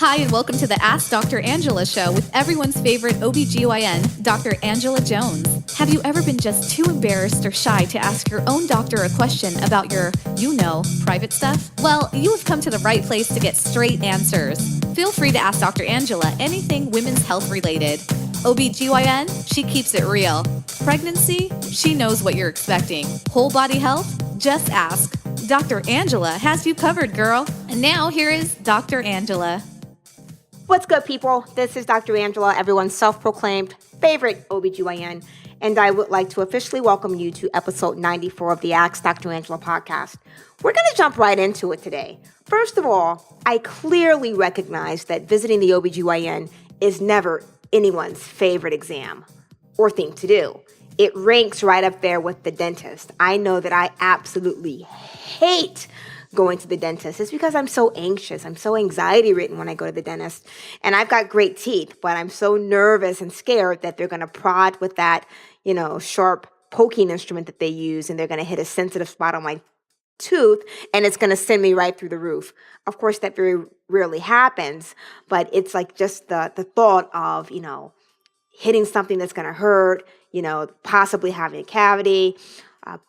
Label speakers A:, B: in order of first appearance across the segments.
A: Hi, and welcome to the Ask Dr. Angela show with everyone's favorite OBGYN, Dr. Angela Jones. Have you ever been just too embarrassed or shy to ask your own doctor a question about your, private stuff? Well, you have come to the right place to get straight answers. Feel free to ask Dr. Angela anything women's health related. OBGYN, she keeps it real. Pregnancy, she knows what you're expecting. Whole body health, just ask. Dr. Angela has you covered, girl. And now here is Dr. Angela.
B: What's good, people? This is Dr. Angela, everyone's self-proclaimed favorite OBGYN, and I would like to officially welcome you to episode 94 of the Ask Dr. Angela podcast. We're going to jump right into it today. First of all, I clearly recognize that visiting the OBGYN is never anyone's favorite exam or thing to do. It ranks right up there with the dentist. I know that I absolutely hate going to the dentist. It's because I'm so anxious. I'm so anxiety-ridden when I go to the dentist. And I've got great teeth, but I'm so nervous and scared that they're going to prod with that, sharp poking instrument that they use, and they're going to hit a sensitive spot on my tooth, and it's going to send me right through the roof. Of course, that very rarely happens, but it's like just the thought of, hitting something that's going to hurt, possibly having a cavity,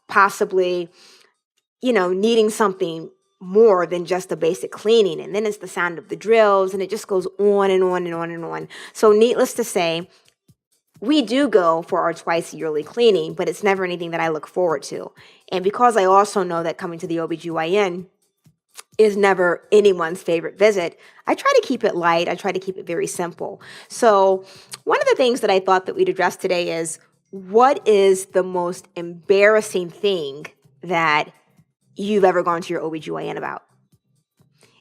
B: possibly needing something more than just a basic cleaning. And then it's the sound of the drills, and it just goes on and on and on and on. So needless to say, we do go for our twice yearly cleaning, but it's never anything that I look forward to. And because I also know that coming to the OBGYN is never anyone's favorite visit, I try to keep it light. I try to keep it very simple. So one of the things that I thought that we'd address today is, what is the most embarrassing thing that you've ever gone to your OBGYN about?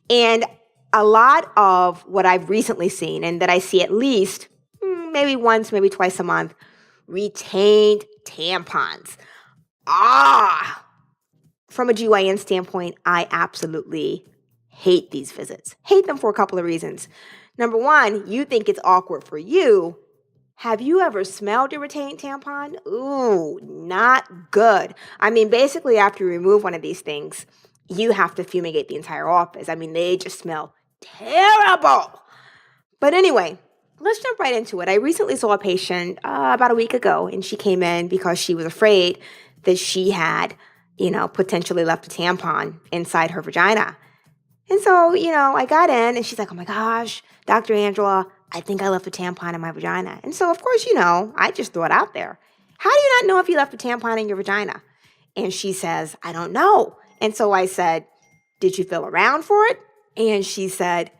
B: And a lot of what I've recently seen, and that I see at least maybe once, maybe twice a month, retained tampons. From a GYN standpoint, I absolutely hate these visits. Hate them for a couple of reasons. Number one, you think it's awkward for you. Have you ever smelled a retained tampon? Ooh, not good. I mean, basically, after you remove one of these things, you have to fumigate the entire office. I mean, they just smell terrible. But anyway, let's jump right into it. I recently saw a patient about a week ago, and she came in because she was afraid that she had, potentially left a tampon inside her vagina. And so, I got in, and she's like, oh my gosh, Dr. Angela, I think I left a tampon in my vagina. And so, of course, I just throw it out there. How do you not know if you left a tampon in your vagina? And she says, I don't know. And so I said, did you feel around for it? And she said,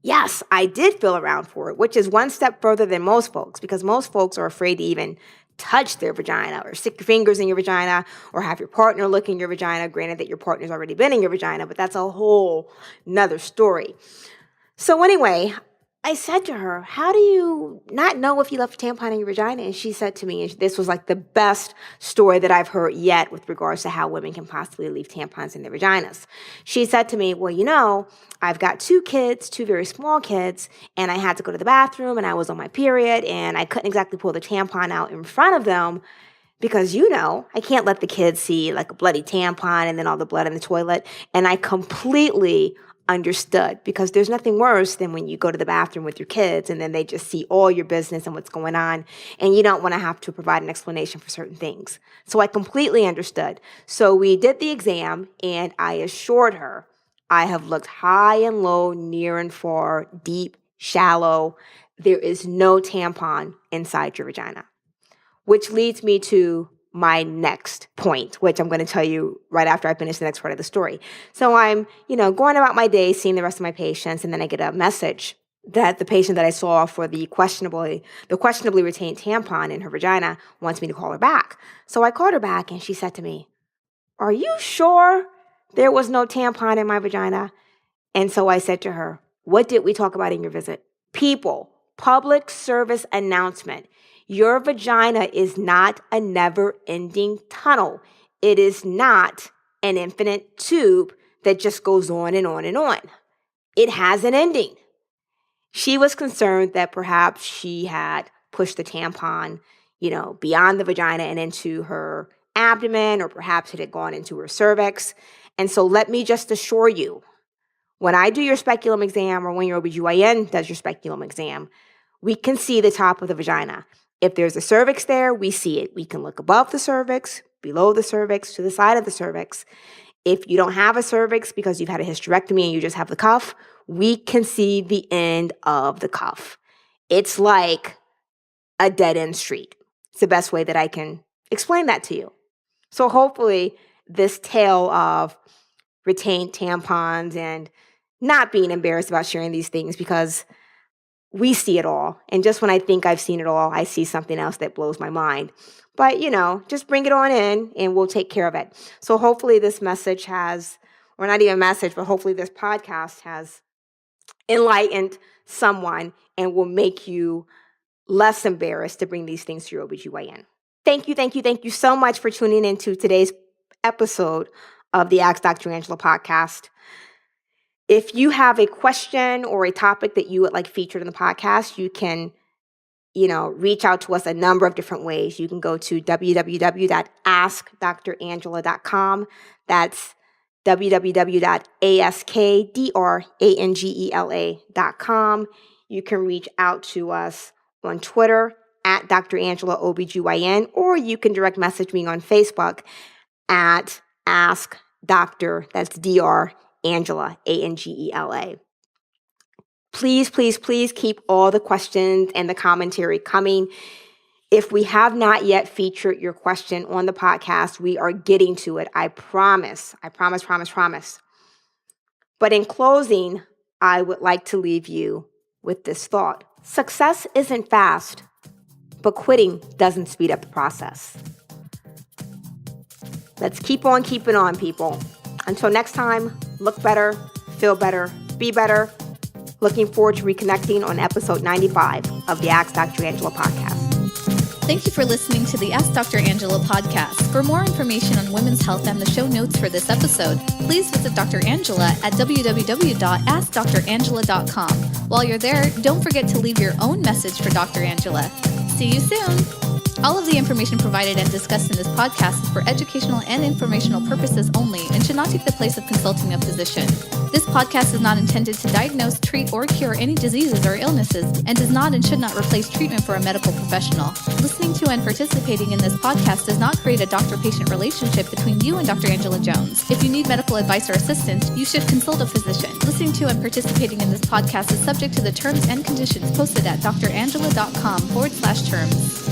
B: yes, I did feel around for it, which is one step further than most folks, because most folks are afraid to even touch their vagina or stick your fingers in your vagina or have your partner look in your vagina. Granted that your partner's already been in your vagina, but that's a whole nother story. So anyway, I said to her, how do you not know if you left a tampon in your vagina? And she said to me, and this was like the best story that I've heard yet with regards to how women can possibly leave tampons in their vaginas. She said to me, well, I've got two kids, two very small kids, and I had to go to the bathroom, and I was on my period, and I couldn't exactly pull the tampon out in front of them because, I can't let the kids see like a bloody tampon and then all the blood in the toilet. And I completely understood, because there's nothing worse than when you go to the bathroom with your kids and then they just see all your business and what's going on, and you don't want to have to provide an explanation for certain things. So I completely understood. So we did the exam, and I assured her, I have looked high and low, near and far, deep, shallow. There is no tampon inside your vagina, which leads me to my next point, which I'm going to tell you right after I finish the next part of the story. So I'm, going about my day, seeing the rest of my patients, and then I get a message that the patient that I saw for the questionably retained tampon in her vagina wants me to call her back. So I called her back, and she said to me, are you sure there was no tampon in my vagina? And so I said to her, what did we talk about in your visit? People, public service announcement. Your vagina is not a never-ending tunnel. It is not an infinite tube that just goes on and on and on. It has an ending. She was concerned that perhaps she had pushed the tampon, beyond the vagina and into her abdomen, or perhaps it had gone into her cervix. And so let me just assure you, When I do your speculum exam or when your OBGYN does your speculum exam, we can see the top of the vagina. If there's a cervix there, we see it. We can look above the cervix, below the cervix, to the side of the cervix. If you don't have a cervix because you've had a hysterectomy and you just have the cuff, we can see the end of the cuff. It's like a dead-end street. It's the best way that I can explain that to you. So hopefully this tale of retained tampons and not being embarrassed about sharing these things, because we see it all. And just when I think I've seen it all, I see something else that blows my mind. But, just bring it on in and we'll take care of it. So hopefully this message has, or not even message, but hopefully this podcast has enlightened someone and will make you less embarrassed to bring these things to your OBGYN. Thank you so much for tuning into today's episode of the Ask Dr. Angela podcast. If you have a question or a topic that you would like featured in the podcast, you can, reach out to us a number of different ways. You can go to www.askdrangela.com. That's www.askdrangela.com. You can reach out to us on Twitter at Dr. Angela OBGYN, or you can direct message me on Facebook at Ask Dr. That's Dr. Angela, Angela. Please keep all the questions and the commentary coming. If we have not yet featured your question on the podcast, we are getting to it. I promise. But in closing, I would like to leave you with this thought. Success isn't fast, but quitting doesn't speed up the process. Let's keep on keeping on, people. Until next time, look better, feel better, be better. Looking forward to reconnecting on episode 95 of the Ask Dr. Angela podcast.
A: Thank you for listening to the Ask Dr. Angela podcast. For more information on women's health and the show notes for this episode, please visit Dr. Angela at www.askdrangela.com. While you're there, don't forget to leave your own message for Dr. Angela. See you soon! All of the information provided and discussed in this podcast is for educational and informational purposes only and should not take the place of consulting a physician. This podcast is not intended to diagnose, treat, or cure any diseases or illnesses and does not and should not replace treatment for a medical professional. Listening to and participating in this podcast does not create a doctor-patient relationship between you and Dr. Angela Jones. If you need medical advice or assistance, you should consult a physician. Listening to and participating in this podcast is subject to the terms and conditions posted at drangela.com/terms.